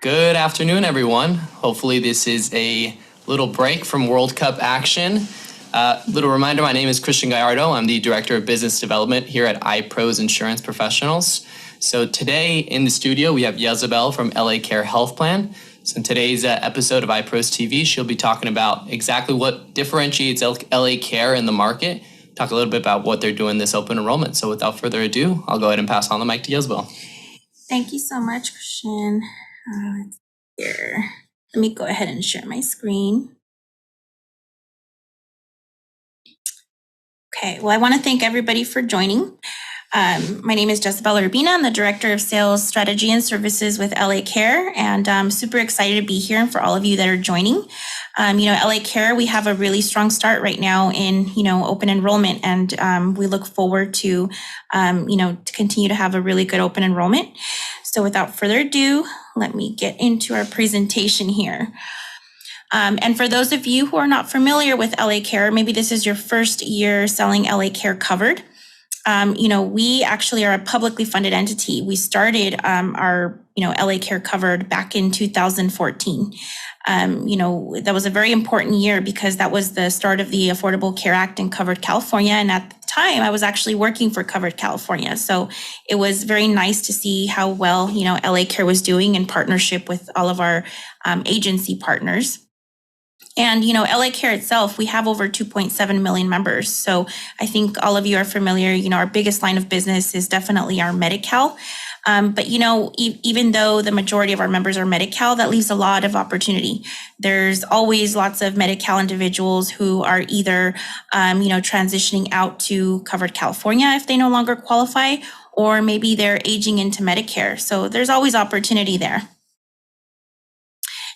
Good afternoon, everyone. Hopefully this is a little break from World Cup action. Little reminder, my name is Cristian Gallardo. I'm the Director of Business Development here at iPros Insurance Professionals. So today in the studio, we have Jezabel from LA Care Health Plan. So in today's episode of iProsTV, she'll be talking about exactly what differentiates LA Care in the market, talk a little bit about what they're doing this open enrollment. So without further ado, I'll go ahead and pass on the mic to Jezabel. Thank you so much, Cristian. Let's see here. Let me go ahead and share my screen. Okay, well, I want to thank everybody for joining. My name is Jezabel Yrbina. I'm the Director of Sales Strategy and Services with LA Care, and I'm super excited to be here and for all of you that are joining. LA Care, we have a really strong start right now in, open enrollment, and we look forward to, to continue to have a really good open enrollment. So without further ado, let me get into our presentation here. And for those of you who are not familiar with LA Care, maybe this is your first year selling LA Care Covered. We actually are a publicly funded entity. We started our, LA Care Covered back in 2014. That was a very important year because that was the start of the Affordable Care Act in Covered California. And at the time, I was actually working for Covered California. So it was very nice to see how well, LA Care was doing in partnership with all of our agency partners. And, LA Care itself, we have over 2.7 million members. So I think all of you are familiar, our biggest line of business is definitely our Medi-Cal. But, even though the majority of our members are Medi-Cal, that leaves a lot of opportunity. There's always lots of Medi-Cal individuals who are either, transitioning out to Covered California if they no longer qualify, or maybe they're aging into Medicare. So there's always opportunity there.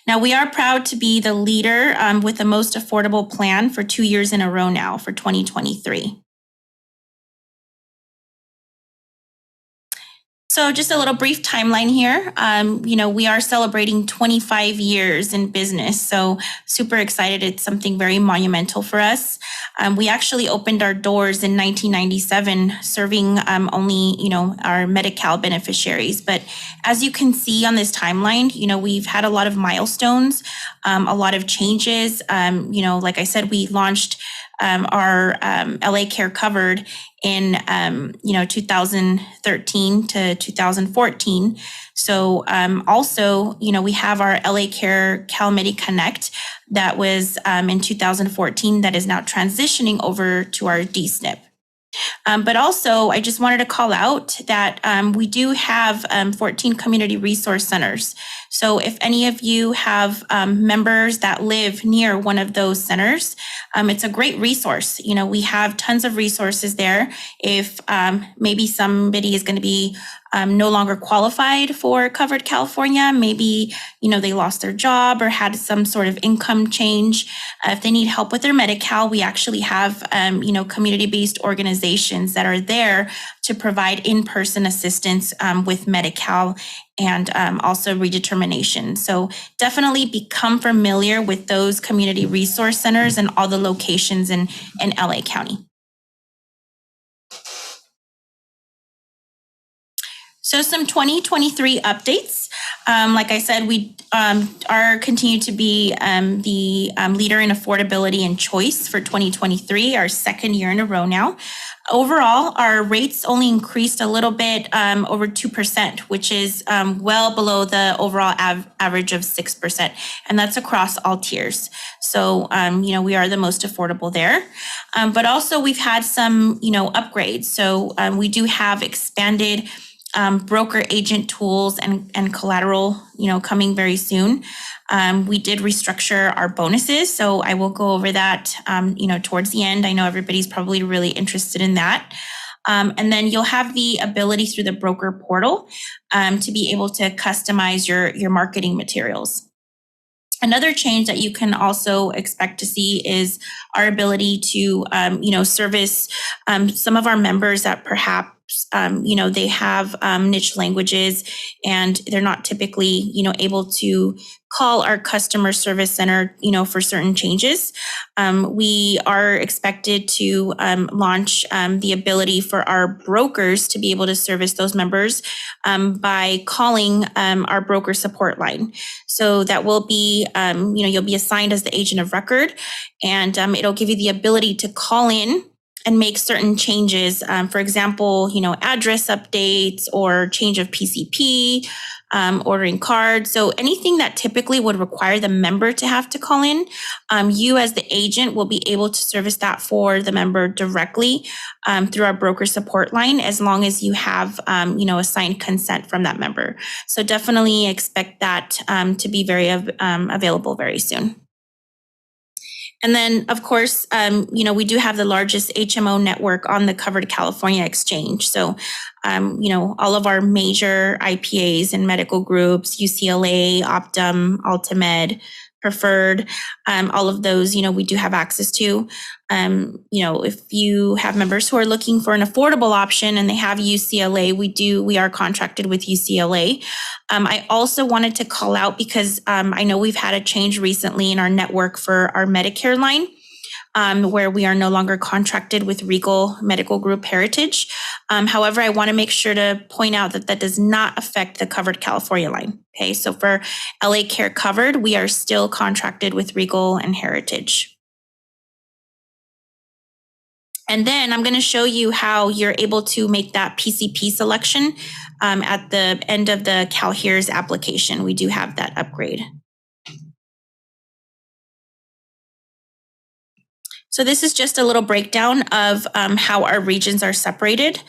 Now, we are proud to be the leader with the most affordable plan for 2 years in a row now for 2023. So just a little brief timeline here. We are celebrating 25 years in business, so super excited. It's something very monumental for us. We actually opened our doors in 1997, serving only, our Medi-Cal beneficiaries. But as you can see on this timeline, we've had a lot of milestones, a lot of changes. Like I said, we launched our LA Care Covered in 2013 to 2014. So also, we have our LA Care CalMedi Connect that was in 2014 that is now transitioning over to our DSNP. But also, I just wanted to call out that we do have 14 community resource centers. So if any of you have members that live near one of those centers, it's a great resource. We have tons of resources there. If maybe somebody is going to be no longer qualified for Covered California, maybe, they lost their job or had some sort of income change. If they need help with their Medi-Cal, we actually have, community-based organizations that are there to provide in-person assistance with Medi-Cal and also redetermination. So definitely become familiar with those community resource centers and all the locations in LA County. So some 2023 updates. Like I said, we are continue to be the leader in affordability and choice for 2023, our second year in a row now. Overall, our rates only increased a little bit over 2%, which is well below the overall average of 6%. And that's across all tiers. So, we are the most affordable there. But also we've had some, upgrades. So we do have expanded broker agent tools and collateral, coming very soon. We did restructure our bonuses, so I will go over that, towards the end. I know everybody's probably really interested in that. And then you'll have the ability through the broker portal to be able to customize your marketing materials. Another change that you can also expect to see is our ability to, service some of our members that perhaps they have niche languages and they're not typically, able to call our customer service center, for certain changes. We are expected to launch the ability for our brokers to be able to service those members by calling our broker support line. So that will be, you'll be assigned as the agent of record, and it'll give you the ability to call in and make certain changes. For example, address updates or change of PCP, ordering cards. So anything that typically would require the member to have to call in, you as the agent will be able to service that for the member directly through our broker support line, as long as you have, assigned consent from that member. So definitely expect that to be very available very soon. And then, of course, we do have the largest HMO network on the covered California exchange. So, all of our major IPAs and medical groups, UCLA, Optum, Altamed, Preferred, all of those, we do have access to. If you have members who are looking for an affordable option and they have UCLA, we are contracted with UCLA. I also wanted to call out because I know we've had a change recently in our network for our Medicare line, where we are no longer contracted with Regal Medical Group Heritage. However, I want to make sure to point out that that does not affect the covered California line. Okay, so for LA Care covered, we are still contracted with Regal and Heritage. And then I'm going to show you how you're able to make that PCP selection at the end of the CalHERS application. We do have that upgrade. So this is just a little breakdown of how our regions are separated.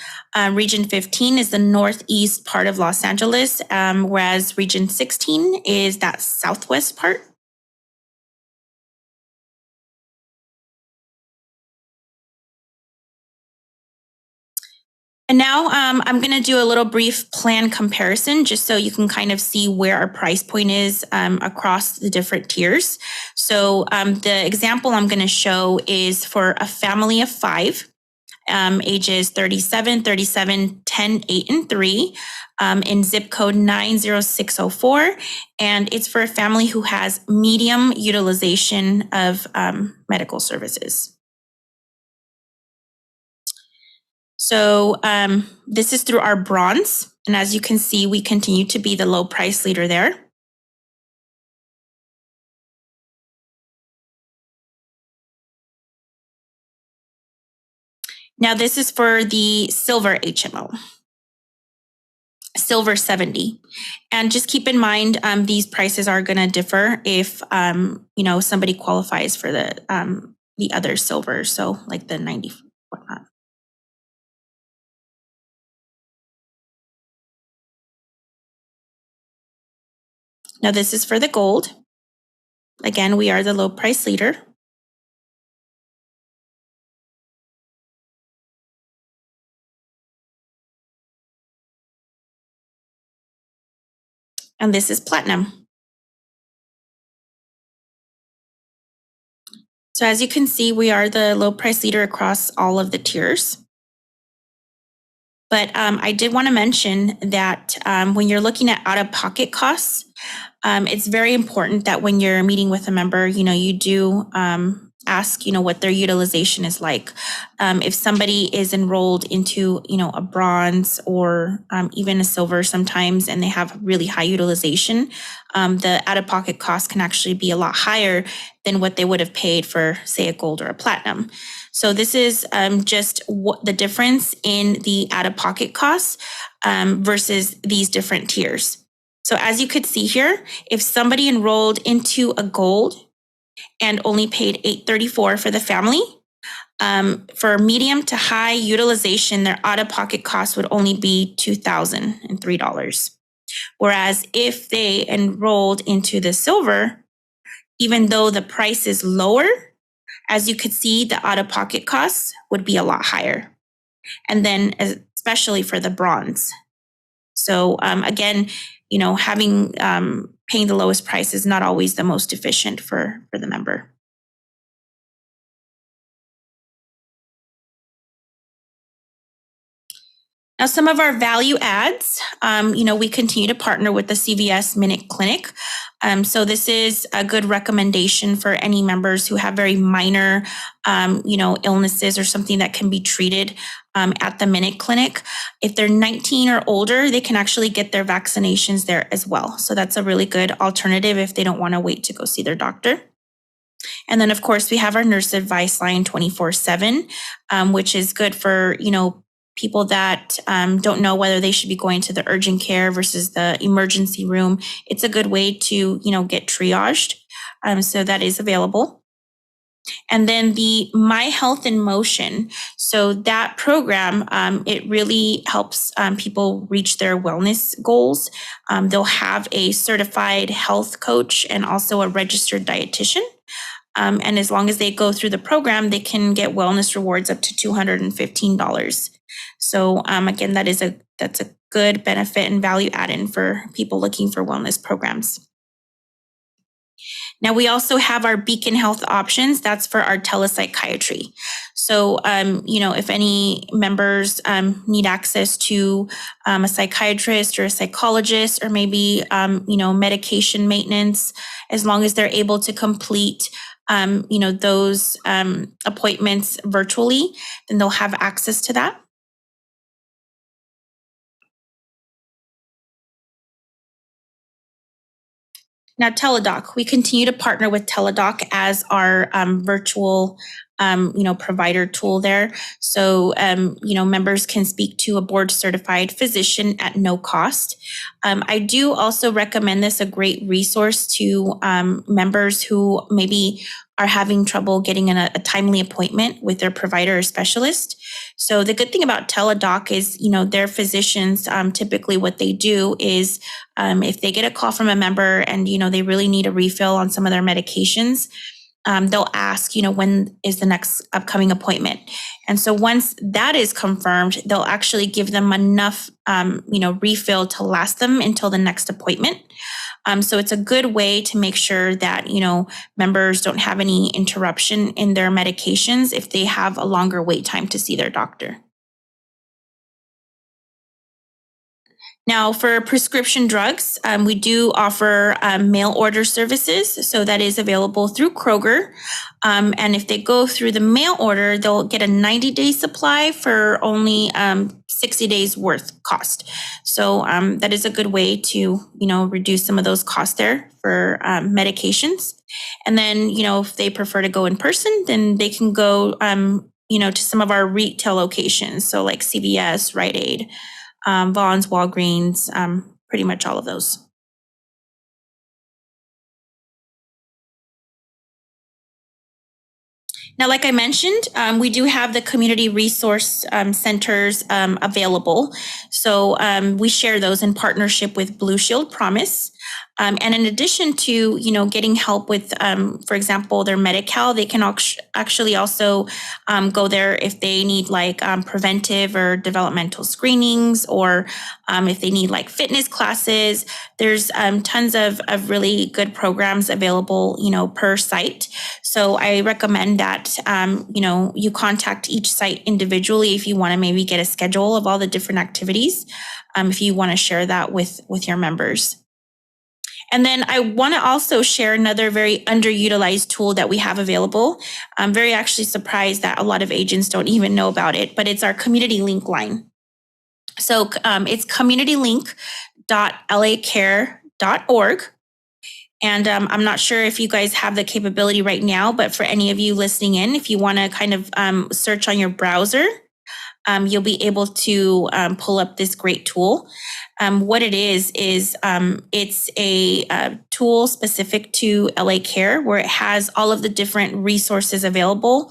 Region 15 is the northeast part of Los Angeles, whereas Region 16 is that southwest part. And now I'm going to do a little brief plan comparison just so you can kind of see where our price point is across the different tiers. So the example I'm going to show is for a family of 5, ages 37, 10, 8, and 3, in zip code 90604. And it's for a family who has medium utilization of medical services. So this is through our bronze. And as you can see, we continue to be the low price leader there. Now this is for the silver HMO, silver 70. And just keep in mind, these prices are going to differ if, somebody qualifies for the other silver. So like the 90, whatnot. Now this is for the gold. Again, we are the low price leader. And this is platinum. So as you can see, we are the low price leader across all of the tiers. But I did want to mention that when you're looking at out-of-pocket costs, it's very important that when you're meeting with a member, you do ask, what their utilization is like. If somebody is enrolled into, a bronze or even a silver sometimes, and they have really high utilization, the out-of-pocket cost can actually be a lot higher than what they would have paid for, say, a gold or a platinum. So this is just what the difference in the out-of-pocket costs versus these different tiers. So as you could see here, if somebody enrolled into a gold and only paid $834 for the family, for medium to high utilization, their out-of-pocket cost would only be $2,003. Whereas if they enrolled into the silver, even though the price is lower, as you could see, the out-of-pocket costs would be a lot higher. And then especially for the bronze. So again, having paying the lowest price is not always the most efficient for the member. Now, some of our value adds, we continue to partner with the CVS Minute Clinic. So this is a good recommendation for any members who have very minor, illnesses or something that can be treated at the Minute Clinic. If they're 19 or older, they can actually get their vaccinations there as well. So that's a really good alternative if they don't want to wait to go see their doctor. And then, of course, we have our nurse advice line 24/7, which is good for, people that don't know whether they should be going to the urgent care versus the emergency room. It's a good way to, get triaged. So that is available. And then the My Health in Motion. So that program, it really helps people reach their wellness goals. They'll have a certified health coach and also a registered dietitian. And as long as they go through the program, they can get wellness rewards up to $215. So again, that's a good benefit and value add-in for people looking for wellness programs. Now, we also have our Beacon Health options. That's for our telepsychiatry. So, if any members need access to a psychiatrist or a psychologist, or maybe, medication maintenance, as long as they're able to complete those appointments virtually, then they'll have access to that. Now, Teladoc, we continue to partner with Teladoc as our virtual, provider tool there. So, members can speak to a board certified physician at no cost. I do also recommend this a great resource to members who maybe are having trouble getting a timely appointment with their provider or specialist. So the good thing about Teladoc is, their physicians, typically what they do is if they get a call from a member and, they really need a refill on some of their medications, they'll ask, when is the next upcoming appointment? And so once that is confirmed, they'll actually give them enough, refill to last them until the next appointment. So it's a good way to make sure that, members don't have any interruption in their medications if they have a longer wait time to see their doctor. Now, for prescription drugs, we do offer mail order services. So that is available through Kroger. And if they go through the mail order, they'll get a 90-day supply for only 60 days worth cost. So that is a good way to, reduce some of those costs there for medications. And then, if they prefer to go in person, then they can go, to some of our retail locations. So like CVS, Rite Aid, Vaughn's, Walgreens, pretty much all of those. Now, like I mentioned, we do have the community resource centers available. So we share those in partnership with Blue Shield Promise. And in addition to, getting help with, for example, their Medi-Cal, they can actually also go there if they need like preventive or developmental screenings, or if they need like fitness classes. There's tons of really good programs available, per site. So I recommend that, you contact each site individually if you want to maybe get a schedule of all the different activities, if you want to share that with your members. And then I want to also share another very underutilized tool that we have available. I'm very actually surprised that a lot of agents don't even know about it, but it's our community link line. So it's communitylink.lacare.org. And I'm not sure if you guys have the capability right now, but for any of you listening in, if you want to kind of search on your browser, you'll be able to pull up this great tool. What it is it's a tool specific to LA Care, where it has all of the different resources available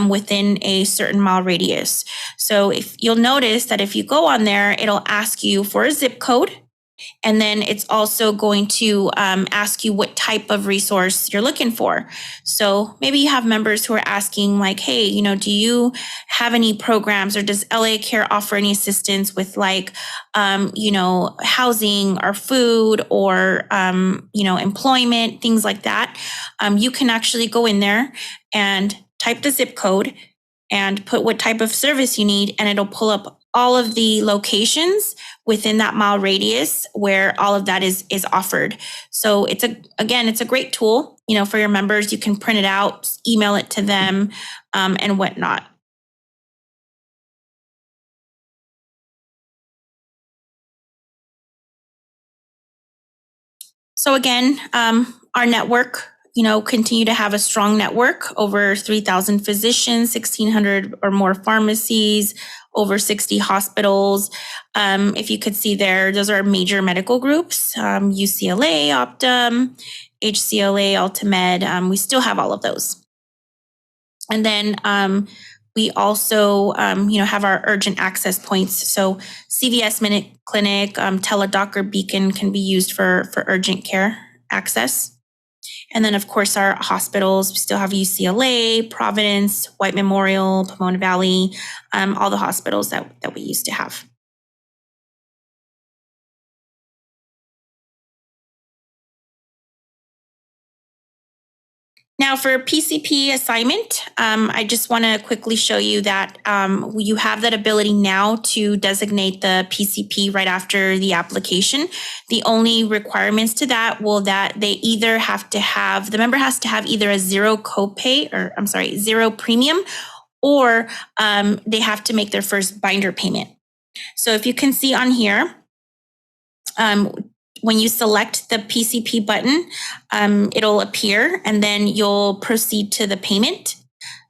within a certain mile radius. So if you'll notice that if you go on there, it'll ask you for a zip code. And then it's also going to ask you what type of resource you're looking for. So maybe you have members who are asking like, hey, do you have any programs, or does LA Care offer any assistance with like, housing or food or, employment, things like that. You can actually go in there and type the zip code and put what type of service you need, and it'll pull up all of the locations within that mile radius where all of that is offered. So it's a great tool, for your members. You can print it out, email it to them, and whatnot. So again, our network, continue to have a strong network, over 3,000 physicians, 1,600 or more pharmacies, over 60 hospitals. If you could see there, those are major medical groups, UCLA, Optum, HCLA, Ultimed. We still have all of those. And then we also, have our urgent access points. So CVS Minute Clinic, Teladoc or Beacon can be used for urgent care access. And then, of course, our hospitals, we still have UCLA, Providence, White Memorial, Pomona Valley, all the hospitals that we used to have. Now for PCP assignment, I just want to quickly show you that you have that ability now to designate the PCP right after the application. The only requirements to that that they either have to have, the member has to have either a zero premium, or they have to make their first binder payment. So if you can see on here, when you select the PCP button, it'll appear, and then you'll proceed to the payment.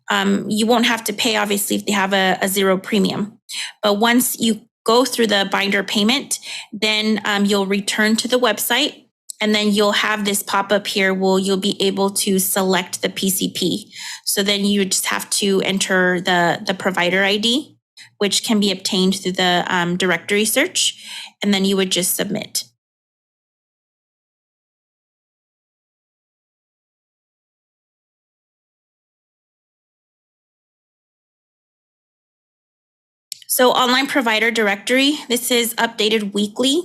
You won't have to pay, obviously, if they have a zero premium. But once you go through the binder payment, then you'll return to the website, and then you'll have this pop up here where you'll be able to select the PCP. So then you just have to enter the provider ID, which can be obtained through the directory search, and then you would just submit. So online provider directory, this is updated weekly.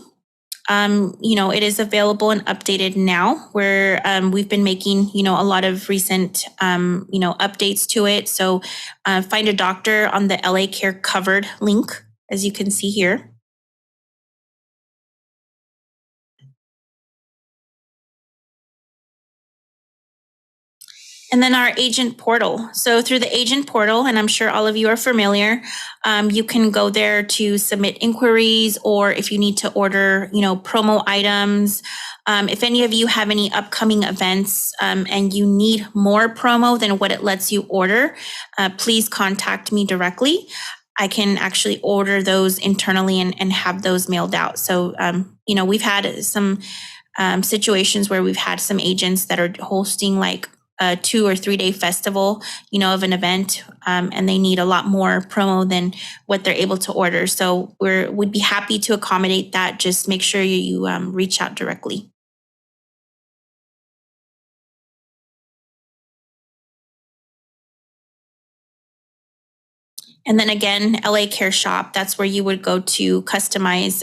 It is available and updated now, where we've been making, a lot of recent, updates to it. So find a doctor on the LA Care Covered link, as you can see here. And then our agent portal. So through the agent portal, and I'm sure all of you are familiar, you can go there to submit inquiries, or if you need to order, promo items. If any of you have any upcoming events and you need more promo than what it lets you order, please contact me directly. I can actually order those internally and have those mailed out. So, we've had some situations where we've had some agents that are hosting like a 2 or 3 day festival, of an event, and they need a lot more promo than what they're able to order. So we'd be happy to accommodate that. Just make sure you reach out directly. And then again, LA Care Shop, that's where you would go to customize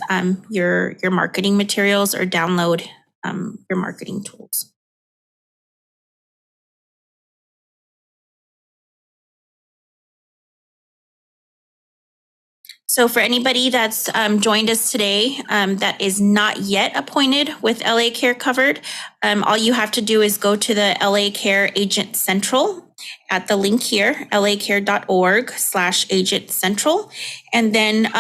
your marketing materials or download your marketing tools. So for anybody that's joined us today that is not yet appointed with LA Care Covered, all you have to do is go to the LA Care Agent Central at the link here, lacare.org/Agent Central. And then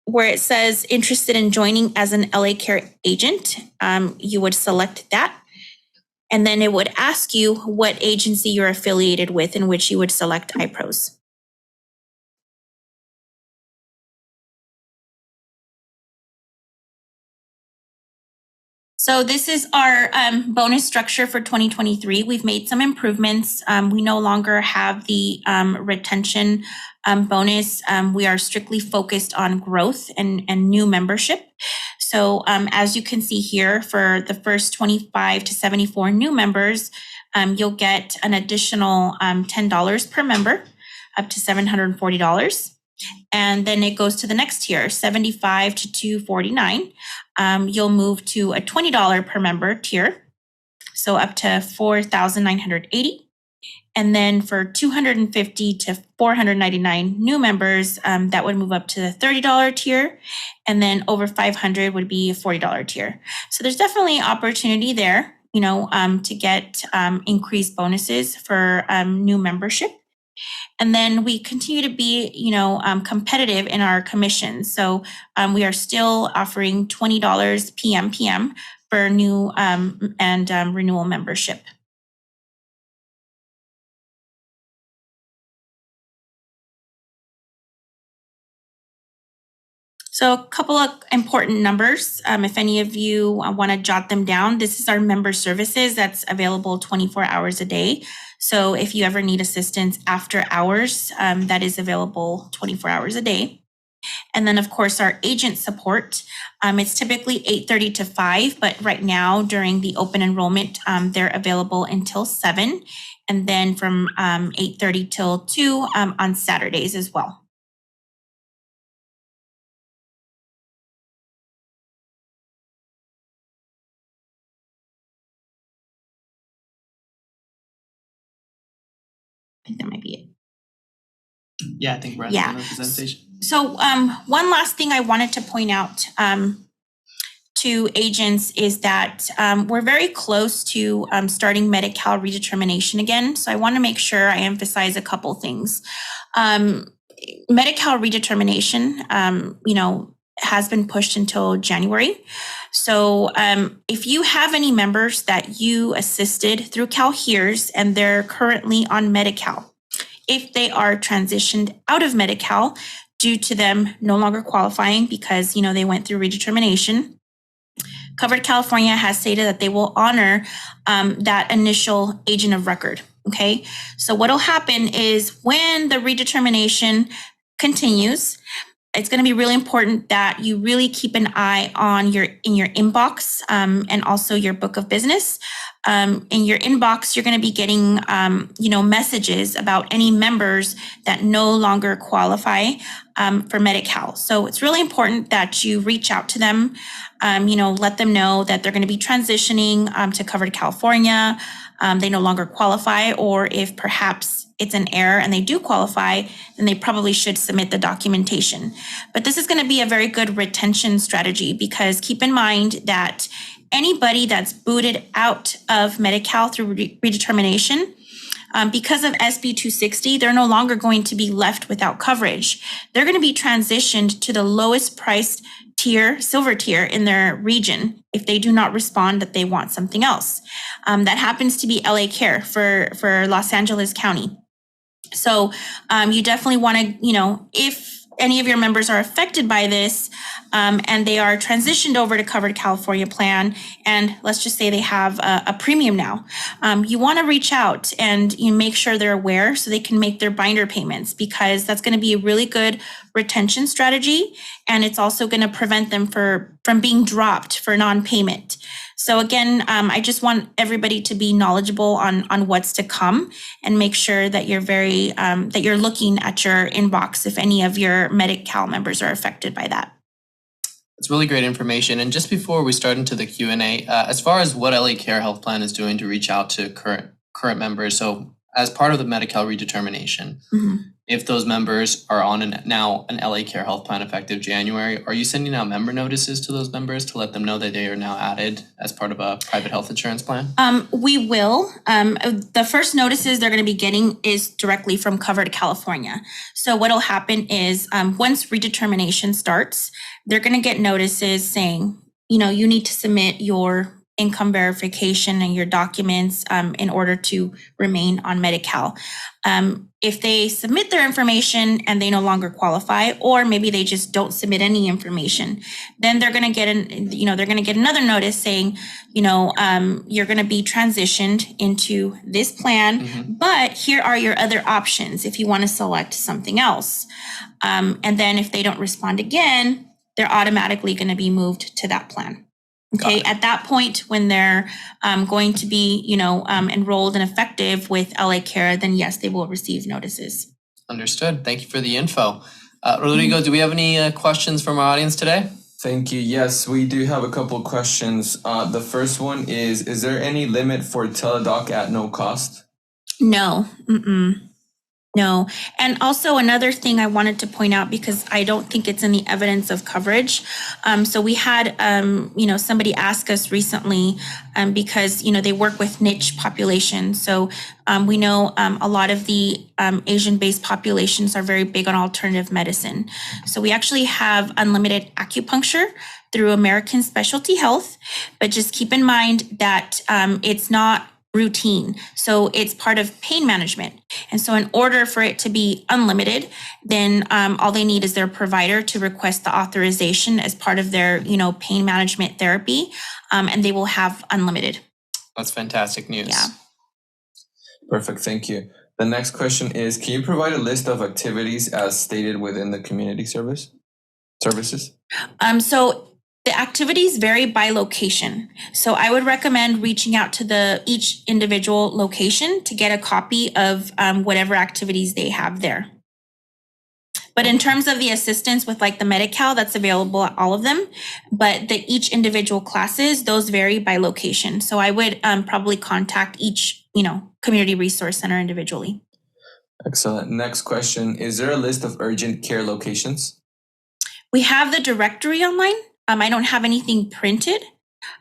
where it says interested in joining as an LA Care agent, you would select that. And then it would ask you what agency you're affiliated with, in which you would select iPros. So this is our bonus structure for 2023. We've made some improvements. We no longer have the retention bonus. We are strictly focused on growth and new membership. So as you can see here, for the first 25 to 74 new members, you'll get an additional $10 per member, up to $740. And then it goes to the next tier, 75 to 249. You'll move to a $20 per member tier, so up to $4,980. And then for 250 to 499 new members, that would move up to the $30 tier. And then over 500 would be a $40 tier. So there's definitely opportunity there, to get increased bonuses for new membership. And then we continue to be, competitive in our commissions. So we are still offering $20 PM for new and renewal membership. So a couple of important numbers, if any of you want to jot them down, this is our member services that's available 24 hours a day. So if you ever need assistance after hours, that is available 24 hours a day. And then, of course, our agent support. It's typically 8:30 to 5, but right now during the open enrollment, they're available until 7, and then from 8:30 till 2 on Saturdays as well. I think that might be it. Yeah, I think we're at the end of the presentation. So one last thing I wanted to point out to agents is that we're very close to starting Medi-Cal redetermination again. So I want to make sure I emphasize a couple things. Medi-Cal redetermination, has been pushed until January. So if you have any members that you assisted through CalHERS and they're currently on Medi-Cal, if they are transitioned out of Medi-Cal due to them no longer qualifying because, they went through redetermination, Covered California has stated that they will honor that initial agent of record. Okay, so what'll happen is when the redetermination continues, it's going to be really important that you really keep an eye on in your inbox and also your book of business. In your inbox, you're going to be getting, messages about any members that no longer qualify for Medi-Cal. So it's really important that you reach out to them, let them know that they're going to be transitioning to Covered California. They no longer qualify, or if perhaps it's an error and they do qualify, then they probably should submit the documentation. But this is going to be a very good retention strategy because keep in mind that anybody that's booted out of Medi-Cal through redetermination, because of SB 260, they're no longer going to be left without coverage. They're going to be transitioned to the lowest priced tier, silver tier in their region if they do not respond that they want something else. That happens to be LA Care for Los Angeles County. So you definitely want to, if any of your members are affected by this and they are transitioned over to Covered California plan, and let's just say they have a premium now, you want to reach out and you make sure they're aware so they can make their binder payments, because that's going to be a really good retention strategy, and it's also going to prevent them from being dropped for non-payment. So again, I just want everybody to be knowledgeable on what's to come and make sure that you're that you're looking at your inbox if any of your Medi-Cal members are affected by that. It's really great information. And just before we start into the Q&A, as far as what LA Care Health Plan is doing to reach out to current members, so as part of the Medi-Cal redetermination, if those members are on now an LA Care Health Plan effective January, are you sending out member notices to those members to let them know that they are now added as part of a private health insurance plan? We will. The first notices they're going to be getting is directly from Covered California. So what'll happen is once redetermination starts, they're going to get notices saying, you need to submit your income verification and your documents in order to remain on Medi-Cal. If they submit their information and they no longer qualify, or maybe they just don't submit any information, then they're going to get they're going to get another notice saying, you're going to be transitioned into this plan, but here are your other options if you want to select something else. And then if they don't respond again, they're automatically going to be moved to that plan. Okay, at that point, when they're going to be, enrolled and effective with LA Care, then yes, they will receive notices. Understood. Thank you for the info. Rodrigo, do we have any questions from our audience today? Thank you. Yes, we do have a couple of questions. The first one is there any limit for teledoc at no cost? No. No. And also another thing I wanted to point out, because I don't think it's in the evidence of coverage. So we had, somebody ask us recently, because, they work with niche populations. So we know a lot of the Asian-based populations are very big on alternative medicine. So we actually have unlimited acupuncture through American Specialty Health, but just keep in mind that it's not routine. So it's part of pain management. And so in order for it to be unlimited, then all they need is their provider to request the authorization as part of their, pain management therapy, and they will have unlimited. That's fantastic news. Yeah. Perfect. Thank you. The next question is, can you provide a list of activities as stated within the community services? So the activities vary by location. So I would recommend reaching out to each individual location to get a copy of whatever activities they have there. But in terms of the assistance with like the Medi-Cal, that's available at all of them. But each individual classes, those vary by location. So I would probably contact each, community resource center individually. Excellent. Next question. Is there a list of urgent care locations? We have the directory online. I don't have anything printed,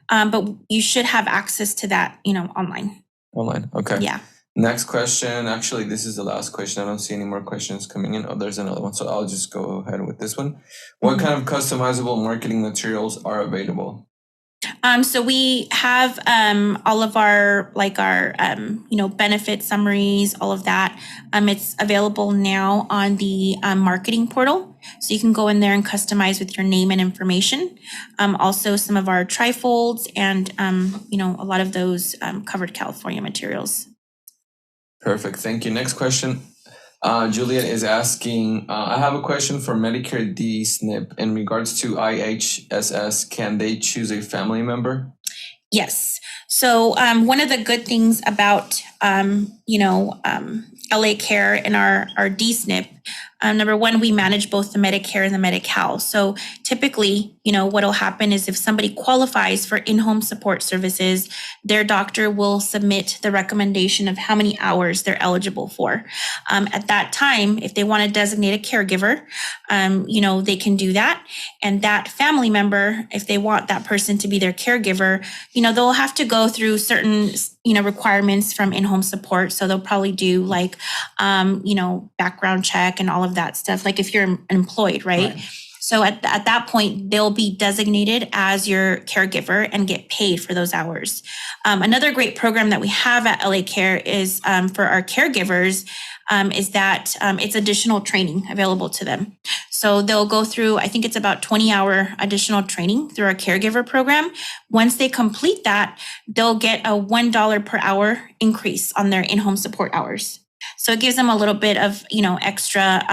but you should have access to that, online. Online. Okay. Yeah. Next question. Actually, this is the last question. I don't see any more questions coming in. Oh, there's another one. So I'll just go ahead with this one. What kind of customizable marketing materials are available? So we have all of our benefit summaries, all of that. It's available now on the marketing portal. So you can go in there and customize with your name and information. Also some of our trifolds and, a lot of those covered California materials. Perfect. Thank you. Next question. Juliet is asking, I have a question for Medicare D-SNP in regards to IHSS. Can they choose a family member? Yes. So one of the good things about, LA Care and our D-SNP, number one, we manage both the Medicare and the Medi-Cal. So typically, what'll happen is if somebody qualifies for in-home support services, their doctor will submit the recommendation of how many hours they're eligible for. At that time, if they want to designate a caregiver, they can do that. And that family member, if they want that person to be their caregiver, they'll have to go through certain requirements from in-home support. So they'll probably do like, background check and all of that stuff. Like if you're employed, right? So at that point, they'll be designated as your caregiver and get paid for those hours. Another great program that we have at LA Care is for our caregivers is that it's additional training available to them. So they'll go through, I think it's about 20-hour additional training through our caregiver program. Once they complete that, they'll get a $1 per hour increase on their in-home support hours. So it gives them a little bit of, extra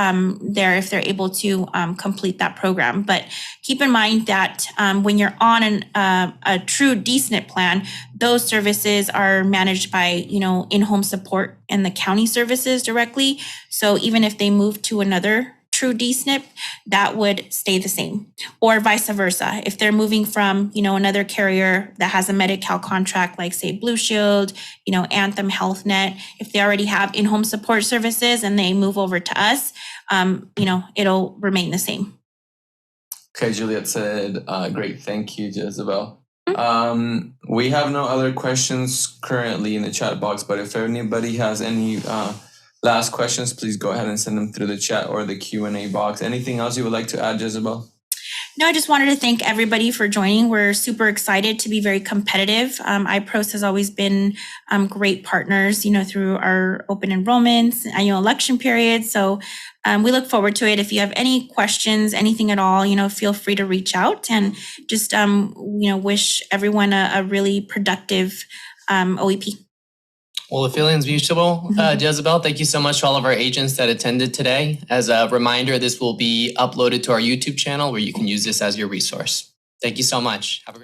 there if they're able to complete that program. But keep in mind that when you're on a true D-SNP plan, those services are managed by, in-home support and the county services directly. So even if they move to another true D-SNP, that would stay the same, or vice versa. If they're moving from, another carrier that has a Medi-Cal contract, like say Blue Shield, Anthem Health Net, if they already have in-home support services and they move over to us, it'll remain the same. Okay, Juliet said, great. Thank you, Jezabel. We have no other questions currently in the chat box, but if anybody has any last questions, please go ahead and send them through the chat or the Q&A box. Anything else you would like to add, Jezabel? No, I just wanted to thank everybody for joining. We're super excited to be very competitive. iPros has always been great partners, through our open enrollments, annual election period. So we look forward to it. If you have any questions, anything at all, feel free to reach out, and just, wish everyone a really productive OEP. Well, the feeling's mutual. Jezabel, thank you so much to all of our agents that attended today. As a reminder, this will be uploaded to our YouTube channel where you can use this as your resource. Thank you so much. Have a great